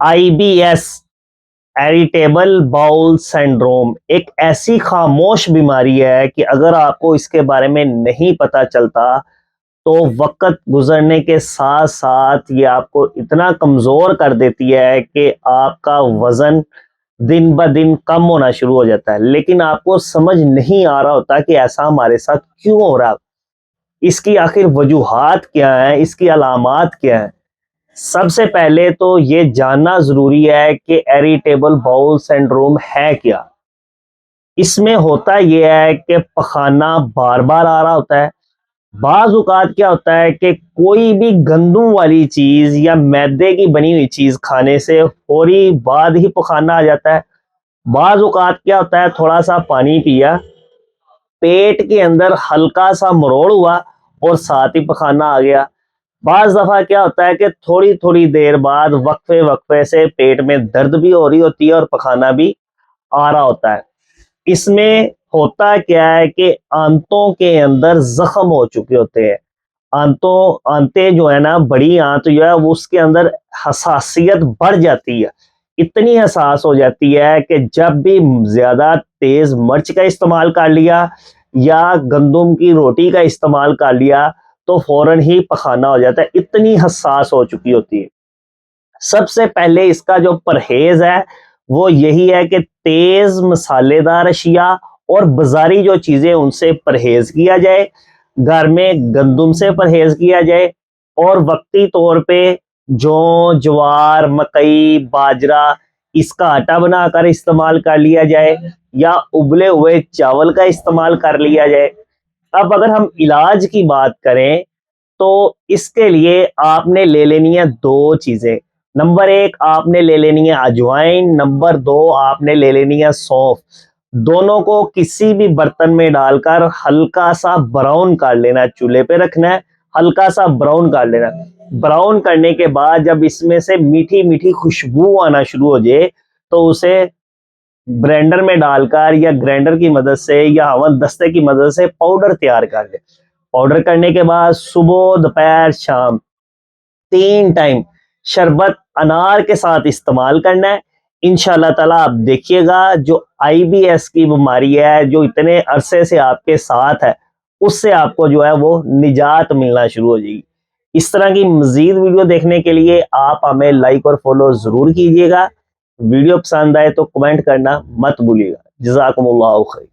آئی B S ایریٹیبل bowl syndrome ایک ایسی خاموش بیماری ہے کہ اگر آپ کو اس کے بارے میں نہیں پتا چلتا تو وقت گزرنے کے ساتھ ساتھ یہ آپ کو اتنا کمزور کر دیتی ہے کہ آپ کا وزن دن بہ دن کم ہونا شروع ہو جاتا ہے، لیکن آپ کو سمجھ نہیں آ رہا ہوتا کہ ایسا ہمارے ساتھ کیوں ہو رہا، اس کی آخر وجوہات کیا ہیں، اس کی علامات کیا ہیں۔ سب سے پہلے تو یہ جاننا ضروری ہے کہ ایریٹیبل باؤل سنڈروم ہے کیا۔ اس میں ہوتا یہ ہے کہ پخانہ بار بار آ رہا ہوتا ہے۔ بعض اوقات کیا ہوتا ہے کہ کوئی بھی گندم والی چیز یا میدے کی بنی ہوئی چیز کھانے سے فوری بعد ہی پخانہ آ جاتا ہے۔ بعض اوقات کیا ہوتا ہے تھوڑا سا پانی پیا، پیٹ کے اندر ہلکا سا مروڑ ہوا اور ساتھ ہی پخانہ آ گیا۔ بعض دفعہ کیا ہوتا ہے کہ تھوڑی تھوڑی دیر بعد وقفے سے پیٹ میں درد بھی ہو رہی ہوتی ہے اور پخانہ بھی آ رہا ہوتا ہے۔ اس میں ہوتا کیا ہے کہ آنتوں کے اندر زخم ہو چکے ہوتے ہیں۔ آنتیں جو ہے نا، بڑی آنت جو ہے اس کے اندر حساسیت بڑھ جاتی ہے، اتنی حساس ہو جاتی ہے کہ جب بھی زیادہ تیز مرچ کا استعمال کر لیا یا گندم کی روٹی کا استعمال کر لیا تو فوراً ہی پخانہ ہو جاتا ہے، اتنی حساس ہو چکی ہوتی ہے۔ سب سے پہلے اس کا جو پرہیز ہے وہ یہی ہے کہ تیز مسالے دار اشیاء اور بازاری جو چیزیں ان سے پرہیز کیا جائے، گھر میں گندم سے پرہیز کیا جائے، اور وقتی طور پہ جوار، مکئی، باجرہ اس کا آٹا بنا کر استعمال کر لیا جائے یا ابلے ہوئے چاول کا استعمال کر لیا جائے۔ اب اگر ہم علاج کی بات کریں تو اس کے لیے آپ نے لے لینی ہے دو چیزیں۔ نمبر ایک آپ نے لے لینی ہے اجوائن، نمبر دو آپ نے لے لینی ہے سونف۔ دونوں کو کسی بھی برتن میں ڈال کر ہلکا سا براؤن کر لینا، چولہے پہ رکھنا ہے، ہلکا سا براؤن کر لینا۔ براؤن کرنے کے بعد جب اس میں سے میٹھی میٹھی خوشبو آنا شروع ہو جائے تو اسے برینڈر میں ڈال کر یا گرینڈر کی مدد سے یا ہون دستے کی مدد سے پاؤڈر تیار کر لیں۔ پاؤڈر کرنے کے بعد صبح، دوپہر، شام 3 ٹائم شربت انار کے ساتھ استعمال کرنا ہے۔ انشاءاللہ تعالیٰ آپ دیکھیے گا جو آئی بی ایس کی بیماری ہے جو اتنے عرصے سے آپ کے ساتھ ہے، اس سے آپ کو جو ہے وہ نجات ملنا شروع ہو جائے گی۔ اس طرح کی مزید ویڈیو دیکھنے کے لیے آپ ہمیں لائک اور فالو ضرور کیجیے گا۔ ویڈیو پسند آئے تو کمنٹ کرنا مت بھولیے گا۔ جزاکم اللہ خیر۔